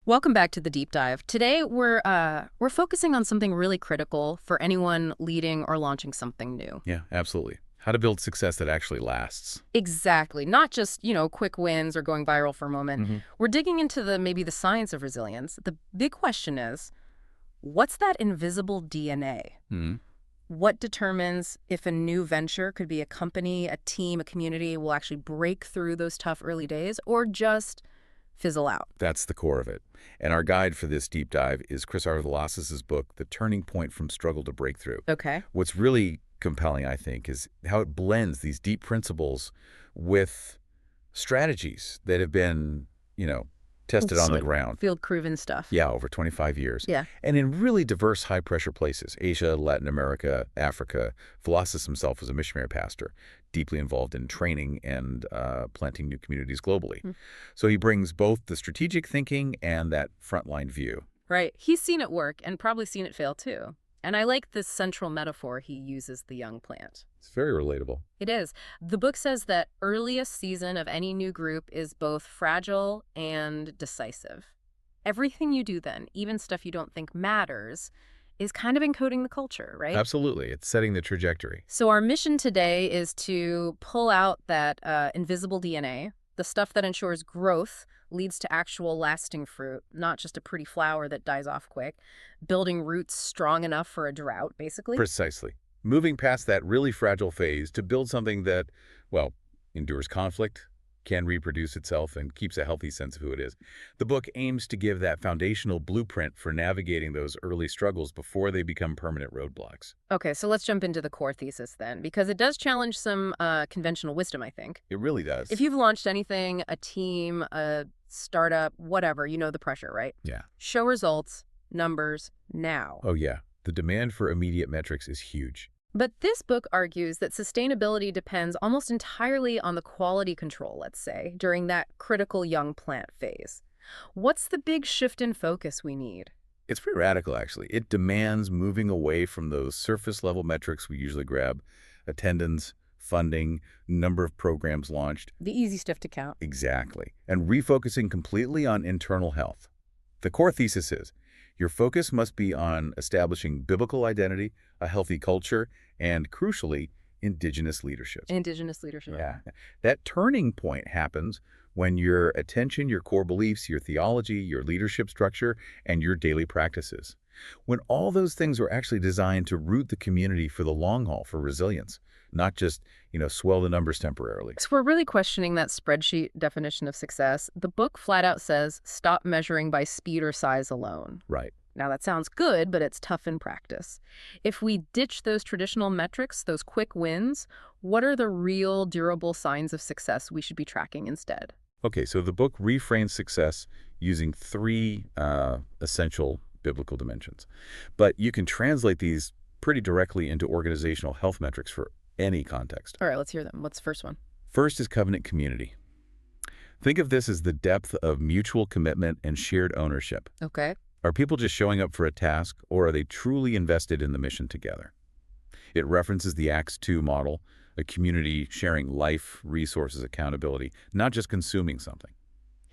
Welcome back to the deep dive. Today we're focusing on something really critical for anyone leading or launching something new. Yeah, absolutely. How to build success that actually lasts. Exactly. Not just, quick wins or going viral for a moment. hmm We're digging into maybe the science of resilience. The big question is, what's that invisible DNA? hmm What determines if a new venture could be a company, a team, a community will actually break through those tough early days or just fizzle out? That's the core of it. And our guide for this deep dive is Chris Villasis' book, The Turning Point from Struggle to Breakthrough. Okay. What's really compelling, I think, is how it blends these deep principles with strategies that have been, tested on the Like ground. field proven stuff. Yeah, over 25 years. Yeah. And in really diverse, high-pressure places, Asia, Latin America, Africa. Villasis himself was a missionary pastor, deeply involved in training and planting new communities globally. Hmm. So he brings both the strategic thinking and that frontline view. Right. He's seen it work and probably seen it fail too. And I like this central metaphor he uses, the young plant. It's very relatable. It is. The book says that earliest season of any new group is both fragile and decisive. Everything you do then, even stuff you don't think matters, is kind of encoding the culture, right? Absolutely. It's setting the trajectory. So our mission today is to pull out that invisible DNA, the stuff that ensures growth leads to actual lasting fruit, not just a pretty flower that dies off quick, building roots strong enough for a drought, basically. Precisely. Moving past that really fragile phase to build something that, well, endures conflict, can reproduce itself, and keeps a healthy sense of who it is. The book aims to give that foundational blueprint for navigating those early struggles before they become permanent roadblocks. Okay, so let's jump into the core thesis then, because it does challenge some conventional wisdom, I think. It really does. If you've launched anything, a team, a startup, whatever, you know the pressure, right? Yeah. Show results, numbers, now. Oh, yeah. The demand for immediate metrics is huge. But this book argues that sustainability depends almost entirely on the quality control, let's say, during that critical young plant phase. What's the big shift in focus we need? It's pretty radical, actually. It demands moving away from those surface-level metrics we usually grab: attendance, funding, number of programs launched. The easy stuff to count. Exactly. And refocusing completely on internal health. The core thesis is your focus must be on establishing biblical identity, a healthy culture, and, crucially, indigenous leadership. Indigenous leadership. Yeah. That turning point happens when your attention, your core beliefs, your theology, your leadership structure, and your daily practices. When all those things are actually designed to root the community for the long haul, for resilience, not just, swell the numbers temporarily. So we're really questioning that spreadsheet definition of success. The book flat out says, stop measuring by speed or size alone. Right. Now, that sounds good, but it's tough in practice. If we ditch those traditional metrics, those quick wins, what are the real durable signs of success we should be tracking instead? Okay, so the book reframes success using three essential biblical dimensions. But you can translate these pretty directly into organizational health metrics for any context. All right, let's hear them. What's the first one? First is covenant community. Think of this as the depth of mutual commitment and shared ownership. Okay. Are people just showing up for a task, or are they truly invested in the mission together? It references the Acts 2 model, a community sharing life, resources, accountability, not just consuming something.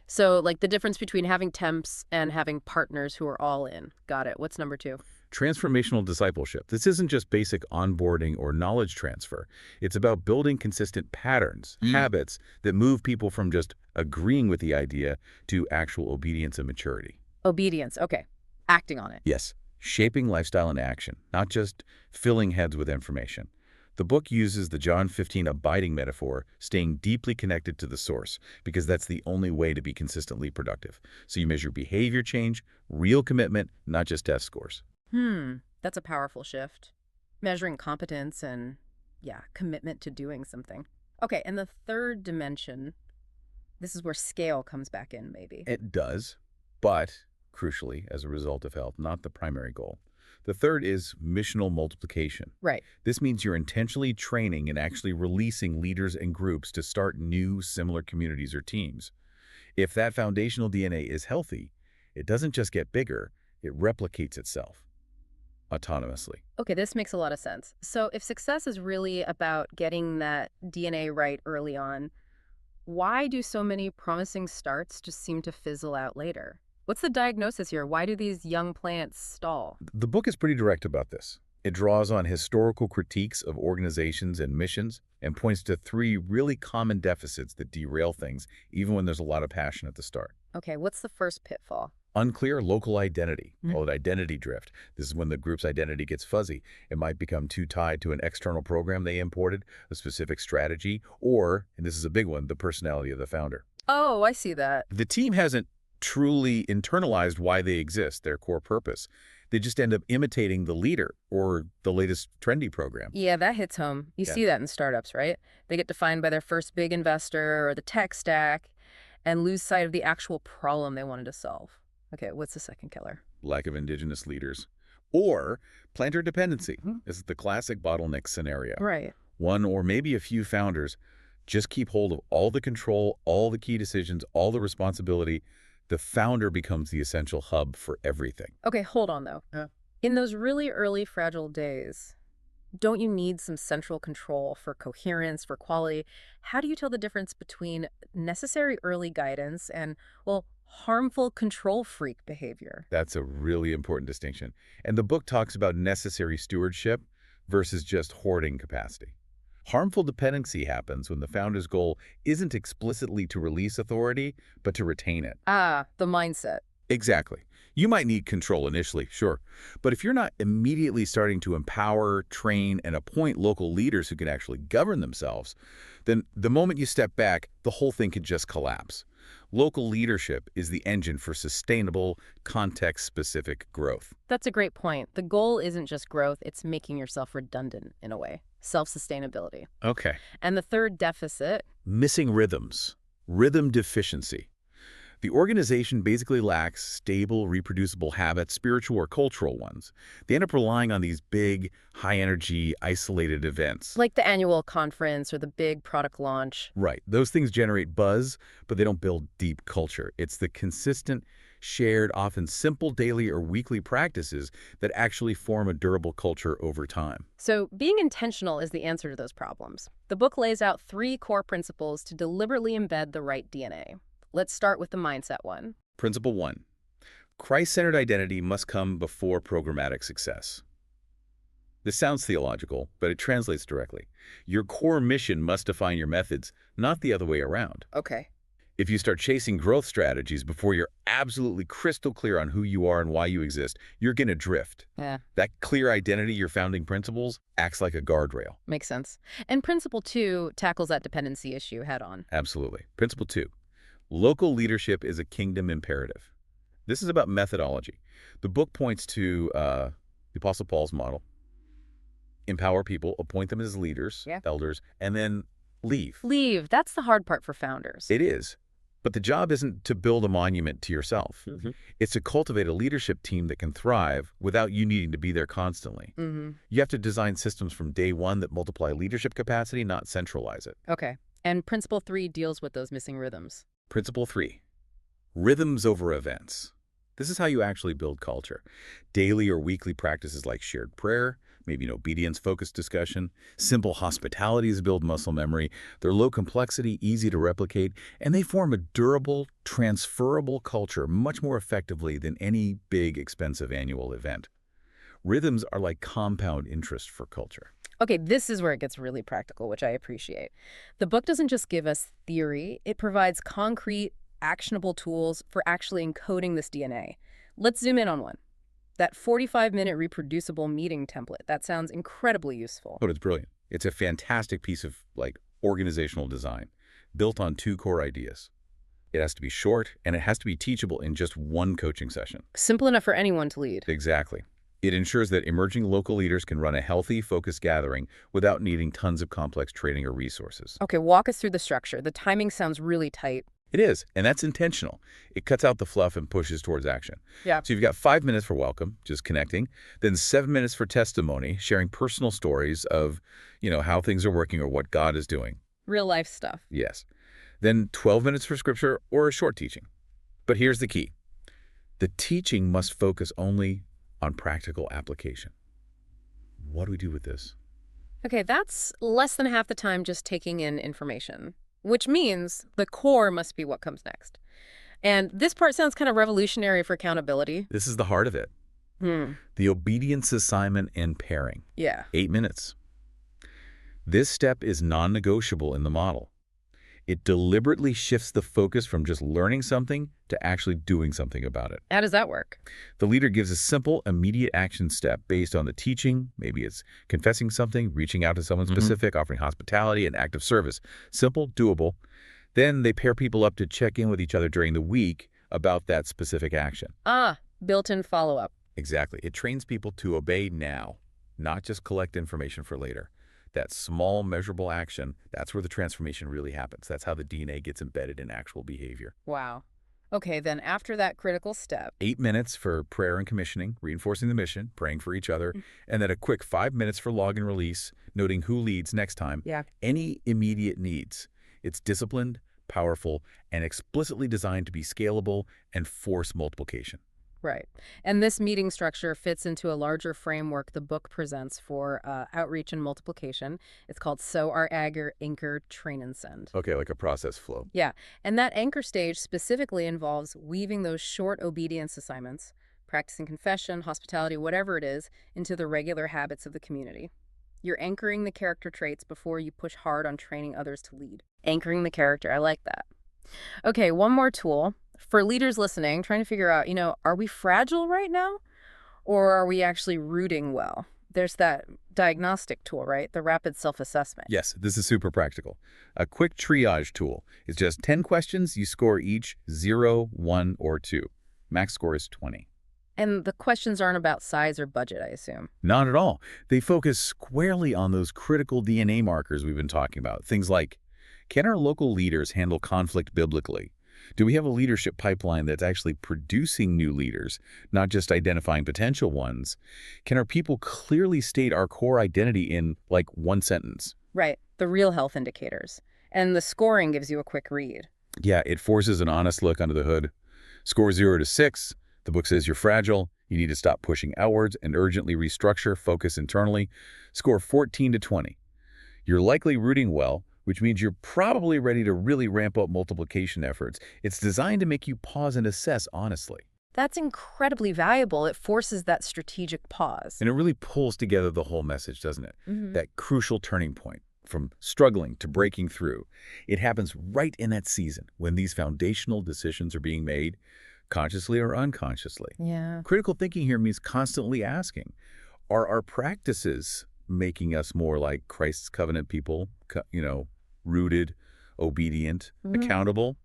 So, like the difference between having temps and having partners who are all in. Got it. What's number two? Transformational discipleship. This isn't just basic onboarding or knowledge transfer. It's about building consistent patterns, habits that move people from just agreeing with the idea to actual obedience and maturity. Obedience. Okay. Acting on it. Yes, shaping lifestyle in action, not just filling heads with information. The book uses the John 15 abiding metaphor, staying deeply connected to the source, because that's the only way to be consistently productive. So you measure behavior change, real commitment, not just test scores. That's a powerful shift. Measuring competence and, commitment to doing something. Okay, and the third dimension, this is where scale comes back in, maybe. It does, but crucially, as a result of health, not the primary goal. The third is missional multiplication. Right. This means you're intentionally training and actually releasing leaders and groups to start new, similar communities or teams. If that foundational DNA is healthy, it doesn't just get bigger, it replicates itself autonomously. Okay, this makes a lot of sense. So if success is really about getting that DNA right early on, why do so many promising starts just seem to fizzle out later? What's the diagnosis here? Why do these young plants stall? The book is pretty direct about this. It draws on historical critiques of organizations and missions and points to three really common deficits that derail things, even when there's a lot of passion at the start. Okay, what's the first pitfall? Unclear local identity, called identity drift. This is when the group's identity gets fuzzy. It might become too tied to an external program they imported, a specific strategy, or, and this is a big one, the personality of the founder. Oh, I see that. The team hasn't truly internalized why they exist, their core purpose. They just end up imitating the leader or the latest trendy program. Yeah, that hits home. You Yeah. see that in startups, right? They get defined by their first big investor or the tech stack and lose sight of the actual problem they wanted to solve. Okay, what's the second killer? Lack of indigenous leaders. Or planter dependency. Mhm. This is the classic bottleneck scenario. Right. One or maybe a few founders just keep hold of all the control, all the key decisions, all the responsibility. The founder becomes the essential hub for everything. Okay, hold on though. Yeah. In those really early fragile days, don't you need some central control for coherence, for quality? How do you tell the difference between necessary early guidance and, well, harmful control freak behavior? That's a really important distinction. And the book talks about necessary stewardship versus just hoarding capacity. Harmful dependency happens when the founder's goal isn't explicitly to release authority, but to retain it. Ah, the mindset. Exactly. You might need control initially, sure. But if you're not immediately starting to empower, train, and appoint local leaders who can actually govern themselves, then the moment you step back, the whole thing could just collapse. Local leadership is the engine for sustainable, context-specific growth. That's a great point. The goal isn't just growth, it's making yourself redundant in a way. Self-sustainability. Okay. And the third deficit, Missing rhythms. Rhythm deficiency. The organization basically lacks stable, reproducible habits, spiritual or cultural ones. They end up relying on these big, high-energy, isolated events. like the annual conference or the big product launch. Right. Those things generate buzz, but they don't build deep culture. It's the consistent, shared, often simple daily or weekly practices that actually form a durable culture over time. So being intentional is the answer to those problems. The book lays out 3 core principles to deliberately embed the right DNA. Let's start with the mindset one. Principle 1. Christ-centered identity must come before programmatic success. This sounds theological, but it translates directly. Your core mission must define your methods, not the other way around. Okay. If you start chasing growth strategies before you're absolutely crystal clear on who you are and why you exist, you're going to drift. Yeah, That clear identity, your founding principles, acts like a guardrail. makes sense. And principle 2 tackles that dependency issue head on. Absolutely. Principle 2. Local leadership is a kingdom imperative. This is about methodology. The book points to the Apostle Paul's model. Empower people, appoint them as leaders, Yeah. elders, and then leave. Leave, that's the hard part for founders. It is. But the job isn't to build a monument to yourself. It's to cultivate a leadership team that can thrive without you needing to be there constantly. You have to design systems from day one that multiply leadership capacity, not centralize it. Okay. And principle 3 deals with those missing rhythms. Principle 3. Rhythms over events. This is how you actually build culture. Daily or weekly practices like shared prayer, maybe an obedience-focused discussion. Simple hospitalities build muscle memory. They're low complexity, easy to replicate, and they form a durable, transferable culture much more effectively than any big, expensive annual event. Rhythms are like compound interest for culture. Okay, this is where it gets really practical, which I appreciate. The book doesn't just give us theory, it provides concrete, actionable tools for actually encoding this DNA. Let's zoom in on one. That 45-minute reproducible meeting template. That sounds incredibly useful. But it's brilliant. It's a fantastic piece of organizational design built on 2 core ideas. It has to be short and it has to be teachable in just 1 coaching session. Simple enough for anyone to lead. Exactly. It ensures that emerging local leaders can run a healthy, focused gathering without needing tons of complex training or resources. Okay, walk us through the structure. The timing sounds really tight. It is, and that's intentional. It cuts out the fluff and pushes towards action. Yeah. So you've got 5 minutes for welcome, just connecting, then 7 minutes for testimony, sharing personal stories of, how things are working or what God is doing. Real life stuff. Yes. Then 12 minutes for scripture or a short teaching. But here's the key. The teaching must focus only on practical application. What do we do with this? Okay, that's less than half the time just taking in information, which means the core must be what comes next. And this part sounds kind of revolutionary for accountability. This is the heart of it. Hmm. The obedience assignment and pairing. Yeah. 8 minutes. This step is non-negotiable in the model. It deliberately shifts the focus from just learning something to actually doing something about it. How does that work? The leader gives a simple, immediate action step based on the teaching. Maybe it's confessing something, reaching out to someone specific, offering hospitality, an act of service. Simple, doable. Then they pair people up to check in with each other during the week about that specific action. Ah, built-in follow-up. Exactly. It trains people to obey now, not just collect information for later. That small, measurable action, that's where the transformation really happens. That's how the DNA gets embedded in actual behavior. Wow. Okay, then after that critical step. 8 minutes for prayer and commissioning, reinforcing the mission, praying for each other, and then a quick 5 minutes for log and release, noting who leads next time. Yeah. Any immediate needs. It's disciplined, powerful, and explicitly designed to be scalable and force multiplication. Right. And this meeting structure fits into a larger framework the book presents for outreach and multiplication. It's called Sow Our Anchor, Train and Send. Okay, like a process flow. Yeah. And that anchor stage specifically involves weaving those short obedience assignments, practicing confession, hospitality, whatever it is, into the regular habits of the community. You're anchoring the character traits before you push hard on training others to lead. Anchoring the character. I like that. Okay, one more tool. For leaders listening, trying to figure out, are we fragile right now? Or are we actually rooting well? There's that diagnostic tool, right? The rapid self-assessment. Yes, this is super practical. A quick triage tool is just 10 questions. You score each 0, 1, or 2. Max score is 20. And the questions aren't about size or budget, I assume. Not at all. They focus squarely on those critical DNA markers we've been talking about. Things like, can our local leaders handle conflict biblically? Do we have a leadership pipeline that's actually producing new leaders, not just identifying potential ones? Can our people clearly state our core identity in, like, one sentence? Right, the real health indicators. And the scoring gives you a quick read. Yeah, it forces an honest look under the hood. Score 0 to 6. The book says you're fragile. You need to stop pushing outwards and urgently restructure, focus internally. Score 14 to 20. You're likely rooting well, which means you're probably ready to really ramp up multiplication efforts. It's designed to make you pause and assess honestly. That's incredibly valuable. It forces that strategic pause. And it really pulls together the whole message, doesn't it? Mm-hmm. That crucial turning point from struggling to breaking through. It happens right in that season when these foundational decisions are being made, consciously or unconsciously. Yeah. Critical thinking here means constantly asking, are our practices making us more like Christ's covenant people, rooted, obedient, accountable?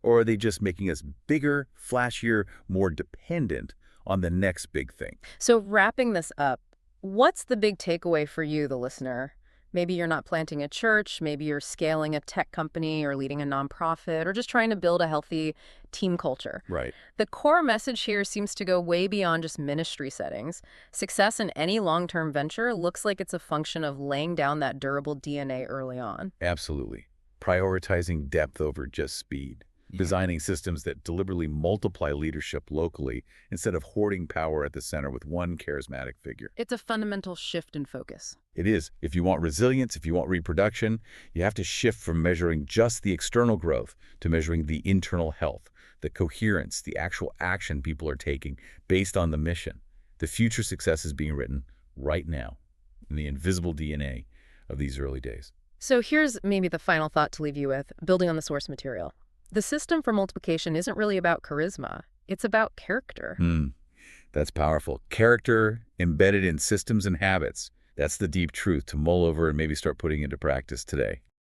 Or are they just making us bigger, flashier, more dependent on the next big thing? So wrapping this up, what's the big takeaway for you, the listener? Maybe you're not planting a church, maybe you're scaling a tech company or leading a nonprofit or just trying to build a healthy team culture. Right. The core message here seems to go way beyond just ministry settings. Success in any long-term venture looks like it's a function of laying down that durable DNA early on. Absolutely. Prioritizing depth over just speed. Designing systems that deliberately multiply leadership locally instead of hoarding power at the center with one charismatic figure. It's a fundamental shift in focus. It is. If you want resilience, if you want reproduction, you have to shift from measuring just the external growth to measuring the internal health, the coherence, the actual action people are taking based on the mission. The future success is being written right now in the invisible DNA of these early days. So here's maybe the final thought to leave you with, building on the source material. The system for multiplication isn't really about charisma. It's about character. That's powerful. Character embedded in systems and habits. That's the deep truth to mull over and maybe start putting into practice today.